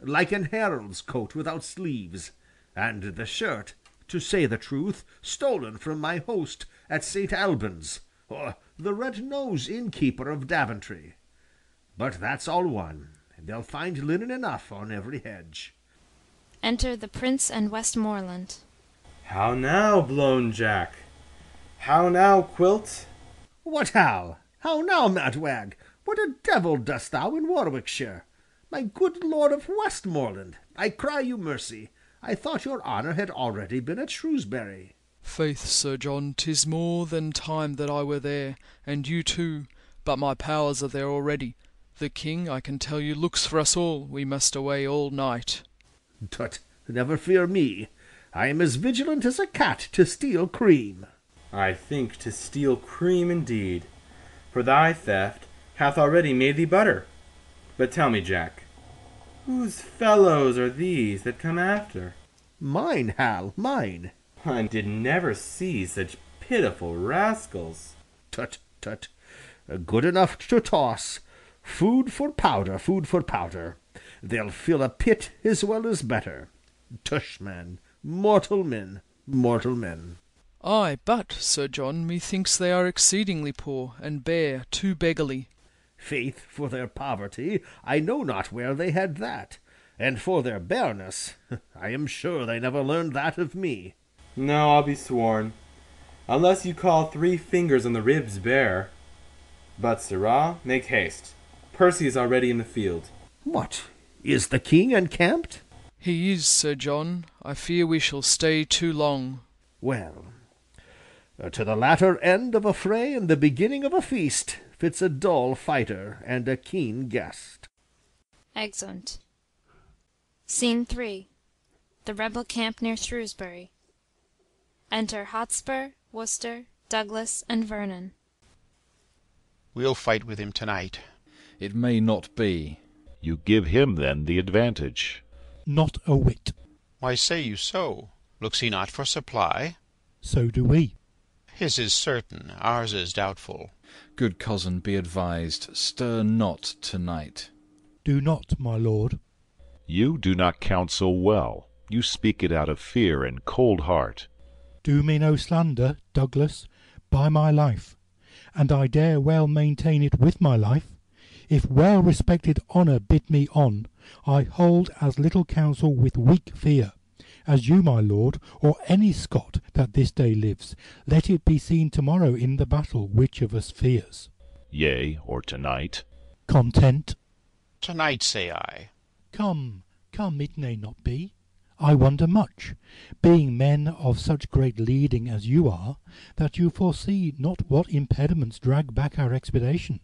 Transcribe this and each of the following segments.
like an herald's coat without sleeves, and the shirt, to say the truth, stolen from my host at St. Albans, or the red-nosed innkeeper of Daventry. But that's all one. They'll find linen enough on every hedge. Enter the Prince and Westmoreland. How now, Blown Jack? How now, Quilt? What how? How now, mad wag? What a devil dost thou in Warwickshire? My good lord of Westmoreland, I cry you mercy. I thought your honour had already been at Shrewsbury. Faith, Sir John, 'tis more than time that I were there, and you too, but my powers are there already. The king, I can tell you, looks for us all. We must away all night. Tut, never fear me. I am as vigilant as a cat to steal cream. I think to steal cream indeed, for thy theft hath already made thee butter. But tell me, Jack, whose fellows are these that come after? Mine, Hal, mine. I did never see such pitiful rascals. Tut, tut, good enough to toss. Food for powder, food for powder. They'll fill a pit as well as better. Tush, man, mortal men, mortal men. Ay, but, Sir John, methinks they are exceedingly poor, and bare, too beggarly. Faith, for their poverty, I know not where they had that, and for their bareness, I am sure they never learned that of me. No, I'll be sworn, unless you call 3 fingers on the ribs bare. But, sirrah, make haste. Percy is already in the field. What, is the king encamped? He is, Sir John. I fear we shall stay too long. Well, to the latter end of a fray and the beginning of a feast fits a dull fighter and a keen guest. Exeunt. Scene 3. The rebel camp near Shrewsbury. Enter Hotspur, Worcester, Douglas, and Vernon. We'll fight with him tonight. It may not be. You give him, then, the advantage. Not a whit. Why say you so? Looks he not for supply? So do we. His is certain, ours is doubtful. Good cousin, be advised, stir not tonight. Do not, my lord. You do not counsel well. You speak it out of fear and cold heart. Do me no slander, Douglas, by my life, and I dare well maintain it with my life. If well-respected honour bid me on, I hold as little counsel with weak fear, as you, my lord, or any Scot that this day lives. Let it be seen tomorrow in the battle which of us fears. Yea, or tonight. Content. Tonight, say I. Come, come, it may not be. I wonder much, being men of such great leading as you are, that you foresee not what impediments drag back our expedition.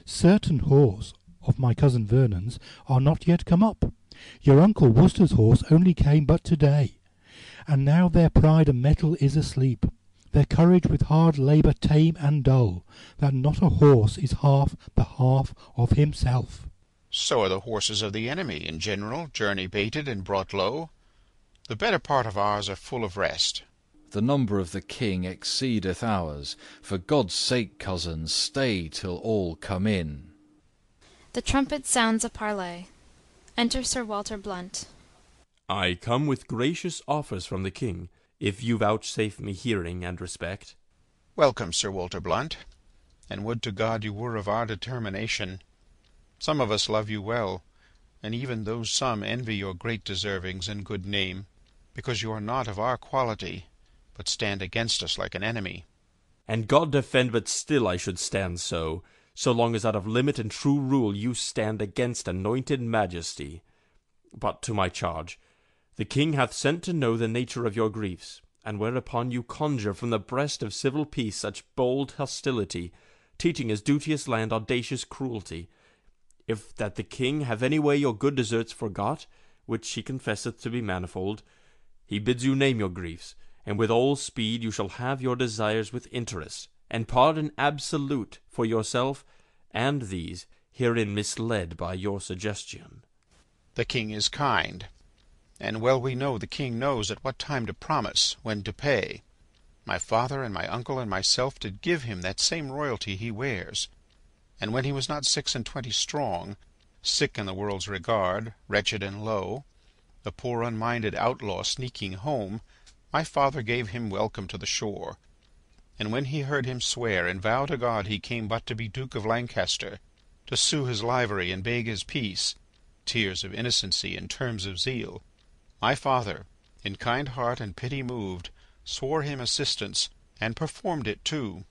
Certain horse of my cousin Vernon's are not yet come up. Your uncle Worcester's horse only came but to-day, and now their pride and mettle is asleep, their courage with hard labour tame and dull, that not a horse is half the half of himself. So are the horses of the enemy, in general, journey baited and brought low. The better part of ours are full of rest. The number of the king exceedeth ours. For God's sake, cousin, stay till all come in. The trumpet sounds a parley. Enter Sir Walter Blunt. I come with gracious offers from the king, if you vouchsafe me hearing and respect. Welcome, Sir Walter Blunt, and would to God you were of our determination. Some of us love you well, and even those some envy your great deservings and good name, because you are not of our quality, but stand against us like an enemy. And God defend, but still I should stand so long as out of limit and true rule you stand against anointed majesty. But to my charge, the king hath sent to know the nature of your griefs, and whereupon you conjure from the breast of civil peace such bold hostility, teaching his duteous land audacious cruelty. If that the king have any way your good deserts forgot, which he confesseth to be manifold, he bids you name your griefs, and with all speed you shall have your desires with interest, and pardon absolute for yourself and these herein misled by your suggestion. The king is kind, and well we know the king knows at what time to promise, when to pay. My father and my uncle and myself did give him that same royalty he wears, and when he was not 26 strong, sick in the world's regard, wretched and low, the poor unminded outlaw sneaking home, my father gave him welcome to the shore. And when he heard him swear and vow to God he came but to be Duke of Lancaster, to sue his livery and beg his peace, tears of innocency and terms of zeal, my father, in kind heart and pity moved, swore him assistance, and performed it too.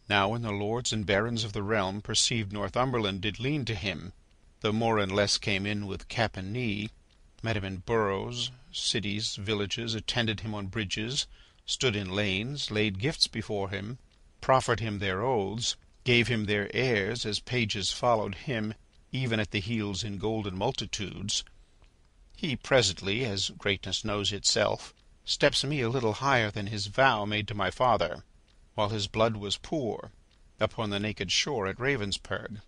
Now when the lords and barons of the realm perceived Northumberland did lean to him, though more and less came in with cap and knee, met him in boroughs, cities, villages, attended him on bridges, stood in lanes, laid gifts before him, proffered him their oaths, gave him their heirs as pages followed him, even at the heels in golden multitudes, he presently, as greatness knows itself, steps me a little higher than his vow made to my father, while his blood was poor, upon the naked shore at Ravensperg,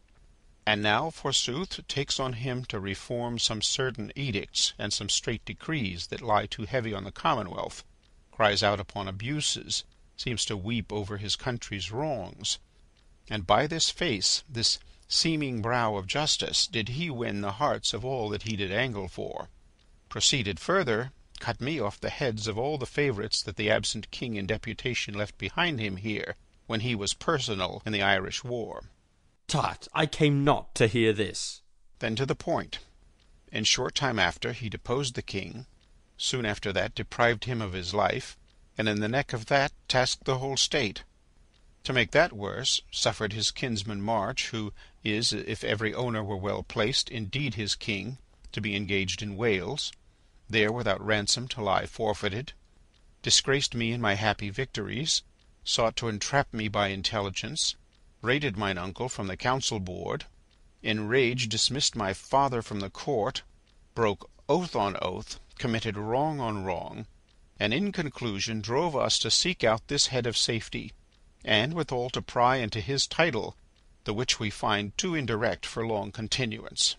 and now, forsooth, takes on him to reform some certain edicts and some strait decrees that lie too heavy on the commonwealth, cries out upon abuses, seems to weep over his country's wrongs. And by this face, this seeming brow of justice, did he win the hearts of all that he did angle for. Proceeded further, cut me off the heads of all the favourites that the absent king in deputation left behind him here, when he was personal in the Irish war. Tut, I came not to hear this. Then to the point. In short time after he deposed the king, soon after that deprived him of his life, and in the neck of that tasked the whole state. To make that worse, suffered his kinsman March, who is, if every owner were well placed, indeed his king, to be engaged in Wales, there without ransom to lie forfeited, disgraced me in my happy victories, sought to entrap me by intelligence, rated mine uncle from the council board, in rage dismissed my father from the court, broke oath on oath, committed wrong on wrong, and in conclusion drove us to seek out this head of safety, and withal to pry into his title, the which we find too indirect for long continuance.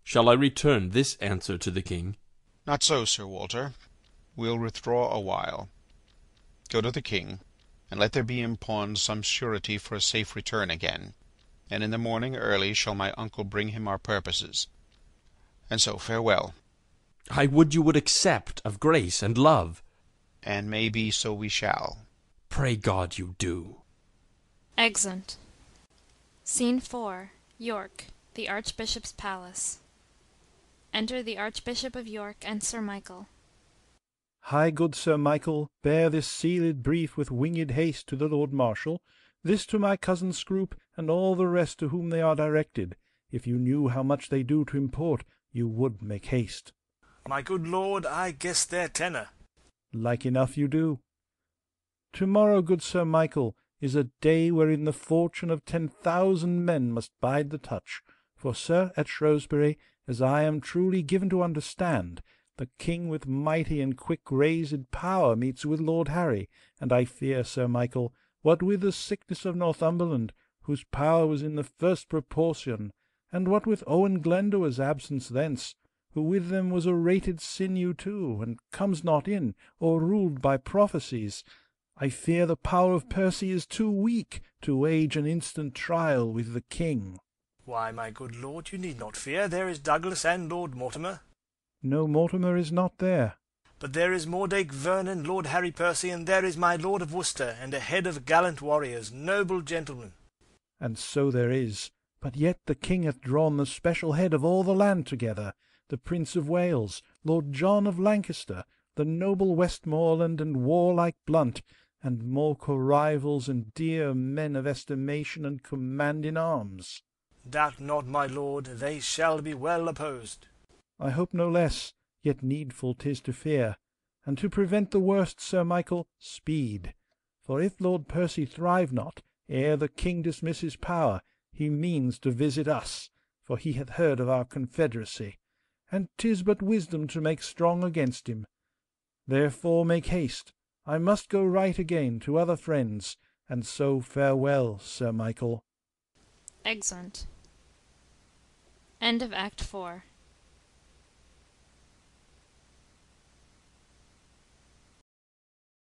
Shall I return this answer to the king? Not so, Sir Walter. We'll withdraw a while. Go to the king, and let there be impawned some surety for a safe return again, and in the morning early shall my uncle bring him our purposes. And so farewell. I would you would accept of grace and love. And may be so we shall. Pray God you do. Exeunt. Scene 4. York, the Archbishop's palace. Enter the Archbishop of York and Sir Michael. High good Sir Michael, bear this sealed brief with winged haste to the Lord Marshal, this to my cousin Scroop, and all the rest to whom they are directed. If you knew how much they do to import, you would make haste. My good lord, I guess their tenor. Like enough you do. To-morrow, good Sir Michael, is a day wherein the fortune of 10,000 men must bide the touch. For, sir, at Shrewsbury, as I am truly given to understand, the king with mighty and quick-raised power meets with Lord Harry, and I fear, Sir Michael, what with the sickness of Northumberland, whose power was in the first proportion, and what with Owen Glendower's absence thence, who with them was a rated sinew too, and comes not in, or ruled by prophecies, I fear the power of Percy is too weak to wage an instant trial with the king. Why, my good lord, you need not fear. There is Douglas and Lord Mortimer. No, Mortimer is not there. But there is Mordache Vernon, Lord Harry Percy, and there is my Lord of Worcester, and a head of gallant warriors, noble gentlemen. And so there is. But yet the king hath drawn the special head of all the land together, the Prince of Wales, Lord John of Lancaster, the noble Westmoreland and warlike Blunt, and more co-rivals and dear men of estimation and command in arms. Doubt not, my lord, they shall be well opposed. I hope no less, yet needful 'tis to fear, and to prevent the worst, Sir Michael, speed. For if Lord Percy thrive not, ere the king dismiss his power, he means to visit us, for he hath heard of our confederacy, and 'tis but wisdom to make strong against him. Therefore make haste. I must go right again to other friends, and so farewell, Sir Michael. Exeunt. End of Act 4.